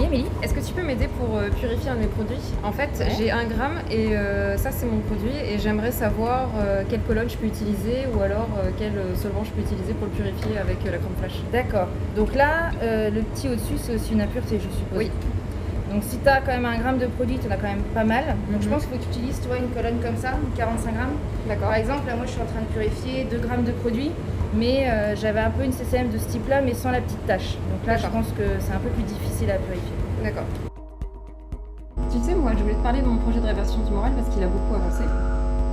Oui, Amélie? Est-ce que tu peux m'aider pour purifier un de mes produits? En fait, Ouais. j'ai 1 gramme et ça c'est mon produit et j'aimerais savoir quelle colonne je peux utiliser ou alors quel solvant je peux utiliser pour le purifier avec la crème flash. D'accord. Donc là, le petit au-dessus, c'est aussi une impureté, je suppose. Oui. Donc si tu as quand même 1 gramme de produit, tu en as quand même pas mal. Donc je Mhm. pense qu'il faut que tu utilises, tu vois, une colonne comme ça, 45 grammes. D'accord. Par exemple, là, moi, je suis en train de purifier 2 grammes de produit, mais j'avais un peu une CCM de ce type-là, mais sans la petite tache. Donc là, je D'accord. pense que c'est un peu plus difficile à purifier. D'accord. Tu sais, moi, je voulais te parler de mon projet de réversion tumorale parce qu'il a beaucoup avancé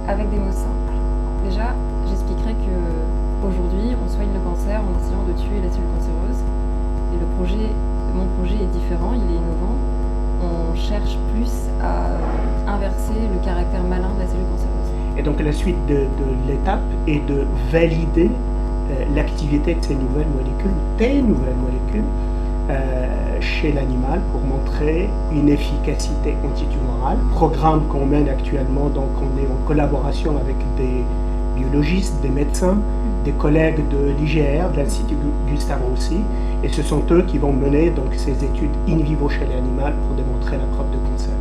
avec des mots simples. Déjà, j'expliquerai que aujourd'hui, on soigne le cancer en essayant de tuer la cellule cancéreuse. Et mon projet est différent, il est innovant. On cherche plus à inverser le caractère malin de la cellule cancéreuse. Et donc la suite de l'étape est de valider l'activité de ces nouvelles molécules, des nouvelles molécules, chez l'animal pour montrer une efficacité antitumorale. Programme qu'on mène actuellement, donc on est en collaboration avec des biologistes, des médecins, des collègues de l'IGR, de l'Institut Gustave Roussy, et ce sont eux qui vont mener donc ces études in vivo chez l'animal pour démontrer la preuve de concept.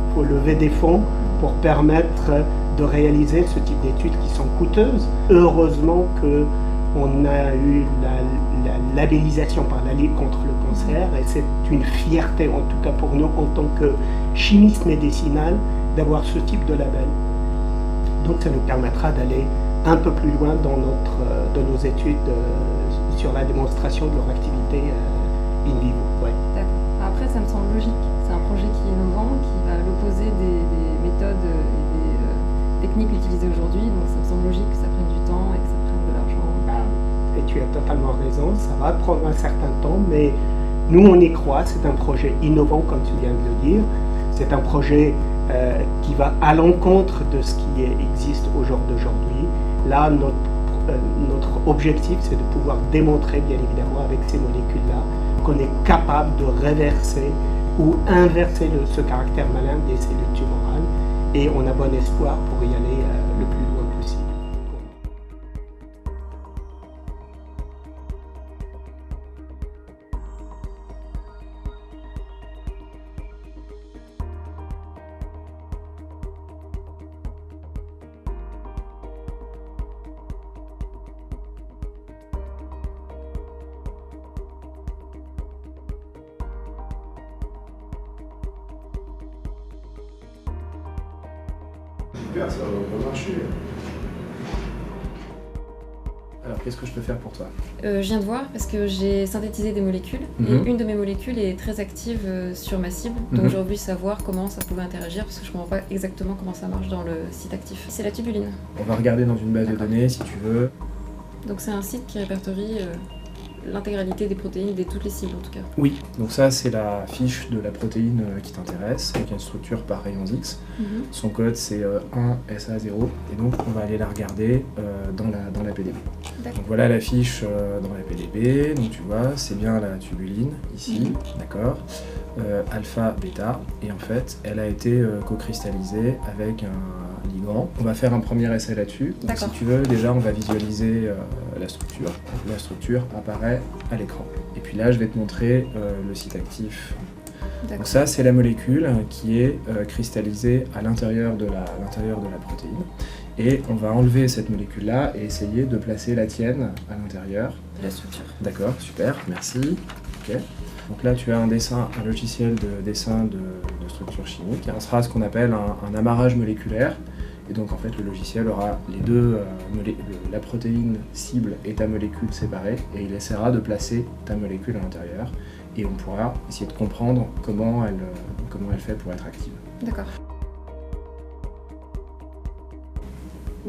Il faut lever des fonds pour permettre de réaliser ce type d'études qui sont coûteuses. Heureusement qu'on a eu la labellisation par la Ligue contre le cancer, et c'est une fierté, en tout cas pour nous, en tant que chimiste médicinal, d'avoir ce type de label. Donc ça nous permettra d'aller un peu plus loin dans nos études sur la démonstration de leur activité in vivo. Ouais. D'accord. Après, ça me semble logique. C'est un projet qui est innovant, qui va à l'opposé des méthodes et des techniques utilisées aujourd'hui. Donc ça me semble logique que ça prenne du temps et que ça prenne de l'argent. Et tu as totalement raison, ça va prendre un certain temps, mais nous on y croit. C'est un projet innovant, comme tu viens de le dire. C'est un projet qui va à l'encontre de ce qui existe au jour d'aujourd'hui. Là, notre objectif, c'est de pouvoir démontrer, bien évidemment, avec ces molécules-là, qu'on est capable de réverser ou inverser ce caractère malin des cellules tumorales. Et on a bon espoir pour y aller le plus loin possible. Super, ça va marcher. Alors, qu'est-ce que je peux faire pour toi? Je viens de voir parce que j'ai synthétisé des molécules et une de mes molécules est très active sur ma cible. Donc j'ai voulu savoir comment ça pouvait interagir parce que je ne comprends pas exactement comment ça marche dans le site actif. C'est la tubuline. On va regarder dans une base de données si tu veux. Donc c'est un site qui répertorie l'intégralité des protéines de toutes les cibles en tout cas. Oui, donc ça c'est la fiche de la protéine qui t'intéresse, avec une structure par rayons X. Son code c'est 1SA0 et donc on va aller la regarder dans la PDB. Donc voilà la fiche dans la PDB, donc tu vois c'est bien la tubuline ici, d'accord, alpha, bêta, et en fait elle a été co-cristallisée avec un ligand. On va faire un premier essai là-dessus, donc si tu veux déjà on va visualiser la structure. Donc, la structure apparaît à l'écran. Et puis là je vais te montrer le site actif. Donc ça c'est la molécule qui est cristallisée à l'intérieur de la protéine. Et on va enlever cette molécule-là et essayer de placer la tienne à l'intérieur de la structure. D'accord, super, merci. Ok. Donc là, tu as un logiciel de dessin de structure chimique. On sera ce qu'on appelle un amarrage moléculaire. Et donc en fait, le logiciel aura les deux, la protéine cible et ta molécule séparées, et il essaiera de placer ta molécule à l'intérieur. Et on pourra essayer de comprendre comment elle fait pour être active. D'accord.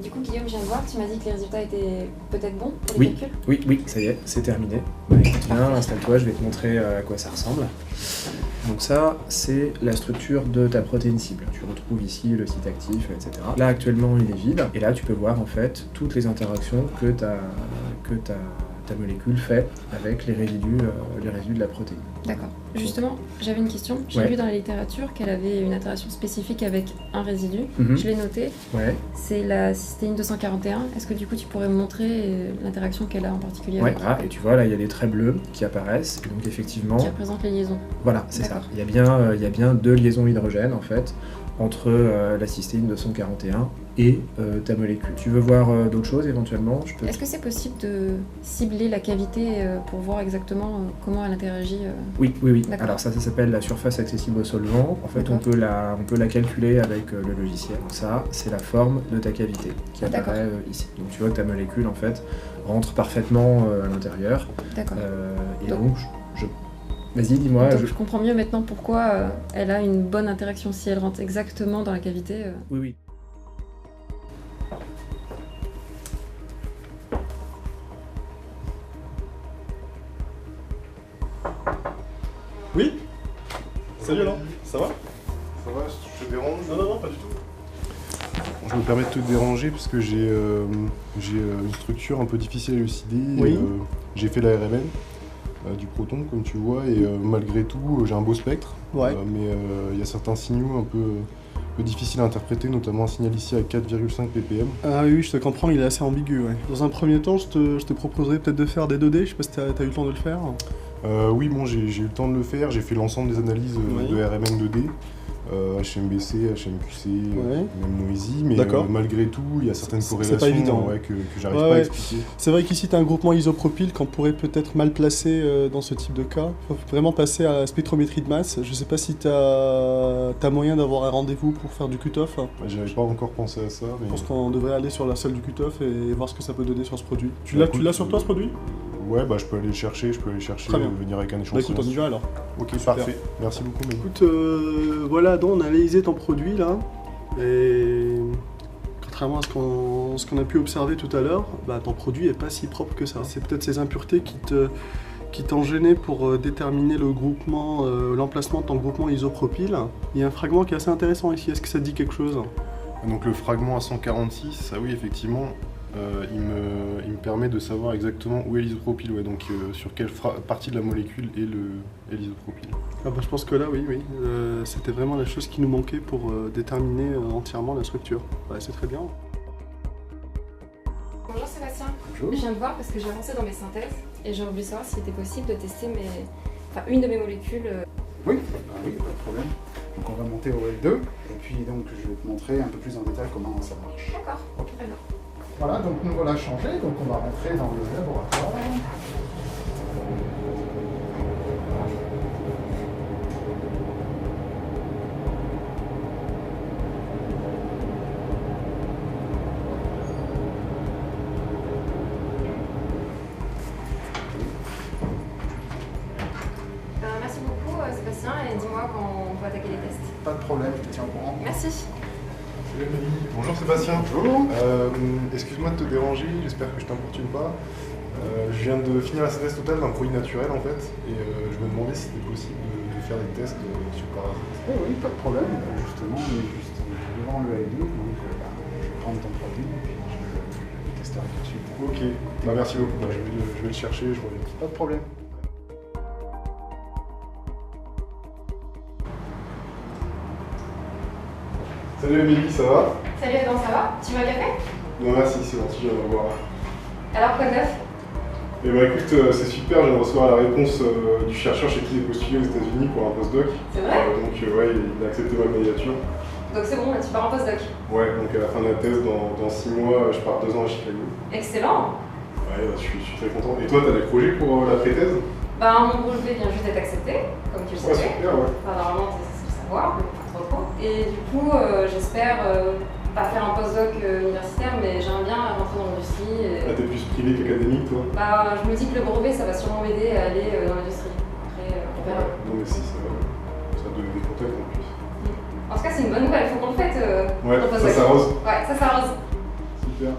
Du coup, Guillaume, je viens de voir, tu m'as dit que les résultats étaient peut-être bons pour les calculs? Oui, ça y est, c'est terminé. Bah, écoute, viens, installe-toi, je vais te montrer à quoi ça ressemble. Donc ça, c'est la structure de ta protéine cible. Tu retrouves ici le site actif, etc. Là, actuellement, il est vide. Et là, tu peux voir en fait toutes les interactions que ta ta molécule fait avec les résidus de la protéine. D'accord. Justement, j'avais une question. J'ai Ouais. vu dans la littérature qu'elle avait une interaction spécifique avec un résidu. Mhm. Je l'ai noté. Ouais. C'est la cystéine 241. Est-ce que du coup tu pourrais me montrer l'interaction qu'elle a en particulier Ouais, avec voilà, et tu vois, là, il y a des traits bleus qui apparaissent, et donc effectivement, qui représente les liaisons? voilà, c'est ça. D'accord. Il y a bien 2 liaisons hydrogènes, en fait, entre la cystéine 241 et ta molécule. Tu veux voir d'autres choses, éventuellement? Je peux... Est-ce que c'est possible de cibler la cavité pour voir exactement comment elle interagit Oui. D'accord. Alors ça s'appelle la surface accessible au solvant. En fait, on peut la calculer avec le logiciel. Donc ça, c'est la forme de ta cavité qui D'accord. apparaît ici. Donc tu vois que ta molécule, en fait, rentre parfaitement à l'intérieur. D'accord. Et Donc- donc, vas-y, dis-moi. Donc je comprends mieux maintenant pourquoi elle a une bonne interaction si elle rentre exactement dans la cavité. Oui. Oui. Salut Alain, ça va? Ça va, je te dérange? Non, pas du tout. Je me permets de te déranger parce que j'ai une structure un peu difficile à élucider. Oui. J'ai fait la RMN du proton, comme tu vois, et malgré tout, j'ai un beau spectre. Ouais. Mais il y a certains signaux un peu difficiles à interpréter, notamment un signal ici à 4,5 ppm. Ah oui, je te comprends, il est assez ambigu, ouais. Dans un premier temps, je te proposerais peut-être de faire des 2D, je sais pas si t'as eu le temps de le faire. Oui, bon, j'ai eu le temps de le faire. J'ai fait l'ensemble des analyses Oui. de RMN 2D. HMBC, HMQC, Ouais. même Noisy, mais D'accord. malgré tout, il y a certaines C'est corrélations pas évident. que j'arrive Ouais, pas à ouais. expliquer. C'est vrai qu'ici, tu as un groupement isopropyl qu'on pourrait peut-être mal placer dans ce type de cas. Il faut vraiment passer à la spectrométrie de masse. Je sais pas si tu as moyen d'avoir un rendez-vous pour faire du cut-off. J'avais pas encore pensé à ça, mais... Je pense qu'on devrait aller sur la salle du cut-off et voir ce que ça peut donner sur ce produit. Tu Bah, l'as sur toi, ce produit? Ouais, bah je peux aller le chercher, Très bien. venir avec un Bah échantillon. écoute, on y va alors. Ok, Super. parfait. Merci beaucoup, mec. Écoute, voilà, donc on a analysé ton produit là, et contrairement à ce qu'on a pu observer tout à l'heure, bah, ton produit est pas si propre que ça. C'est peut-être ces impuretés qui t'ont gêné pour déterminer le groupement, l'emplacement de ton groupement isopropyl. Il y a un fragment qui est assez intéressant ici, est-ce que ça te dit quelque chose? Donc le fragment à 146, ah oui, effectivement, il me permet de savoir exactement où est l'isopropyl, ouais, donc sur quelle partie de la molécule est l'isopropyl. Ah bah, je pense que là, oui. C'était vraiment la chose qui nous manquait pour déterminer entièrement la structure. Ouais, c'est très bien. Bonjour Sébastien. Bonjour. Je viens de voir parce que j'ai avancé dans mes synthèses et j'aurais voulu savoir s'il était possible de tester une de mes molécules. Oui, pas de problème. Donc on va monter au L2 et puis donc je vais te montrer un peu plus en détail comment ça marche. D'accord, très bien. Voilà, donc nous voilà changés, donc on va rentrer dans le laboratoire. Merci beaucoup Sébastien et dis-moi quand on peut attaquer les tests. Pas de problème, je te tiens au courant. Merci. Salut Amélie. Bonjour Sébastien. Bonjour. Excuse-moi de te déranger, j'espère que je t'importune pas. Je viens de finir la synthèse totale d'un produit naturel en fait, et je me demandais si c'était possible de faire des tests sur parasites. Oui, pas de problème. Justement, on est juste devant le L2, donc je vais prendre ton produit et puis je vais le tester tout de suite. Ok, bah, merci beaucoup, bah, je vais le chercher, je reviens. Pas de problème. Salut Amélie, ça va? Salut Adam, ça va? Tu veux un café? Non merci, c'est gentil, je viens de voir. Alors quoi de neuf? Eh bah écoute, c'est super, je viens de recevoir la réponse du chercheur chez qui j'ai postulé aux États-Unis pour un postdoc. C'est vrai? Donc ouais, il a accepté ma candidature. Donc c'est bon, tu pars en postdoc. Ouais, donc à la fin de la thèse, dans 6 mois, je pars 2 ans à Chicago. Excellent. Ouais, bah, je suis très content. Et toi, t'as des projets pour la pré-thèse? Mon brevet vient juste d'être accepté, comme tu le Ouais, savais. super, ouais. Enfin, normalement, c'est censé le savoir, mais pas trop. Et du coup, j'espère pas faire un postdoc universitaire, mais j'aimerais bien rentrer dans l'industrie. Ah, t'es plus privé qu'académique, toi? Je me dis que le brevet, ça va sûrement m'aider à aller dans l'industrie. Après, on verra. Non mais si, ça donne des contacts en plus. En tout cas, c'est une bonne nouvelle, il faut qu'on le fasse. Ouais, ton ça postdoc. s'arrose. Ouais, ça s'arrose. Super.